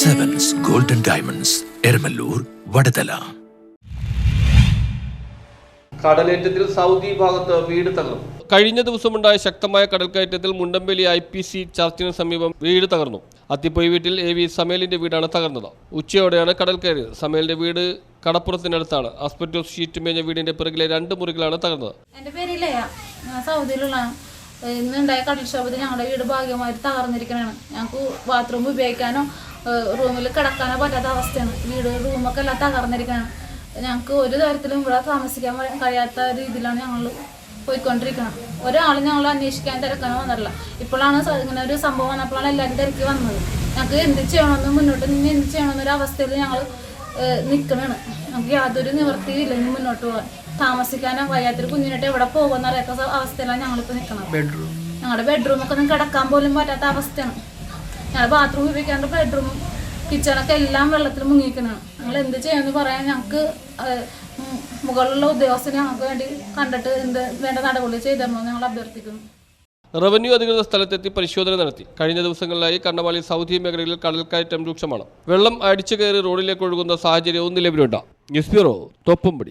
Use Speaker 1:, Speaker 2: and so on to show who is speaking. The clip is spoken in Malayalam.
Speaker 1: Sevens Golden Diamonds, Ermalur, Vadadala.
Speaker 2: കടലേറ്റത്തിൽ സൗദി ഭാഗത്ത് വീട് തകർന്നു. കഴിഞ്ഞ ദിവസമുണ്ടായ ശക്തമായ കടൽക്കയറ്റത്തിൽ മുണ്ടമ്പേലി IPC ചർച്ചിന് സമീപം വീട് തകർന്നു. അത്തിപ്പൊയ് വീട്ടിൽ AV സമേലിന്റെ വീടാണ് തകർന്നത്. ഉച്ചയോടെയാണ് കടൽ കയറിയത്. സമേലിന്റെ വീട് കടപ്പുറത്തിനടുത്താണ്. ആസ്പെറ്റോസ് ഷീറ്റ് മേഞ്ഞ വീടിന്റെ പിറകിലെ 2 മുറികളാണ് തകർന്നത്.
Speaker 3: എന്റെ പേരില്ലേ സൗദിയിലുള്ള ഇന്നുണ്ടായ കടൽക്ഷോഭത്തിൽ ഞങ്ങളുടെ വീട് ഭാഗ്യമായിട്ട് തകർന്നിരിക്കണാണ്. ഞങ്ങൾക്ക് ബാത്റൂം ഉപയോഗിക്കാനോ റൂമിൽ കിടക്കാനോ പറ്റാത്ത അവസ്ഥയാണ്. വീട് റൂമൊക്കെ എല്ലാം തകർന്നിരിക്കണം. ഞങ്ങൾക്ക് ഒരു തരത്തിലും ഇവിടെ താമസിക്കാൻ കഴിയാത്ത രീതിയിലാണ് ഞങ്ങൾ പോയിക്കൊണ്ടിരിക്കുന്നത്. ഒരാളും ഞങ്ങൾ അന്വേഷിക്കാൻ തിരക്കാനോ വന്നിട്ടില്ല. ഇപ്പോഴാണ് ഇങ്ങനെ ഒരു സംഭവം വന്നപ്പോഴാണ് എല്ലാവരും തിരക്കി വന്നത്. ഞങ്ങൾക്ക് എന്ത് ചെയ്യണമെന്ന് മുന്നോട്ട് നിന്ന് എന്ത് ചെയ്യണമെന്നൊരു അവസ്ഥയിൽ ഞങ്ങൾ നിൽക്കണതാണ്. ഞങ്ങൾക്ക് യാതൊരു നിവൃത്തിയില്ല ഇനി മുന്നോട്ട് പോകാൻ. താമസിക്കാനോ വയ്യാത്തൊരു കുഞ്ഞിനായിട്ട് എവിടെ പോകുമെന്ന് അറിയാത്ത അവസ്ഥയിലാണ് ഞങ്ങളിപ്പോൾ നിൽക്കുന്നത്. ഞങ്ങളുടെ ബെഡ്റൂമൊക്കെ ഒന്നും കിടക്കാൻ പോലും പറ്റാത്ത അവസ്ഥയാണ്. ഞങ്ങൾ ബാത്റൂം ഉപയോഗിക്കാണ്ട് ബെഡ്റൂമും കിച്ചണൊക്കെ എല്ലാം വെള്ളത്തിൽ മുങ്ങിക്കുന്നതാണ്. ഞങ്ങൾ എന്ത് ചെയ്യുമെന്ന് പറയാൻ ഞങ്ങൾക്ക് മുകളിലുള്ള ഉദ്യോഗസ്ഥനെ ഞങ്ങൾക്ക് വേണ്ടി കണ്ടിട്ട് എന്ത് വേണ്ട നടപടി ചെയ്തിരണമെന്ന് ഞങ്ങൾ അഭ്യർത്ഥിക്കുന്നു.
Speaker 2: റവന്യൂ അധികൃതർ സ്ഥലത്തെത്തി പരിശോധന നടത്തി. കഴിഞ്ഞ ദിവസങ്ങളിലായി കണ്ണമാലി സൗദി മേഖലയിൽ കടൽക്കയറ്റം രൂക്ഷമാണ്. വെള്ളം അടിച്ചു കയറി റോഡിലേക്ക് ഒഴുകുന്ന സാഹചര്യവും നിലവിലുണ്ട്. News bureau, Thoppumpady.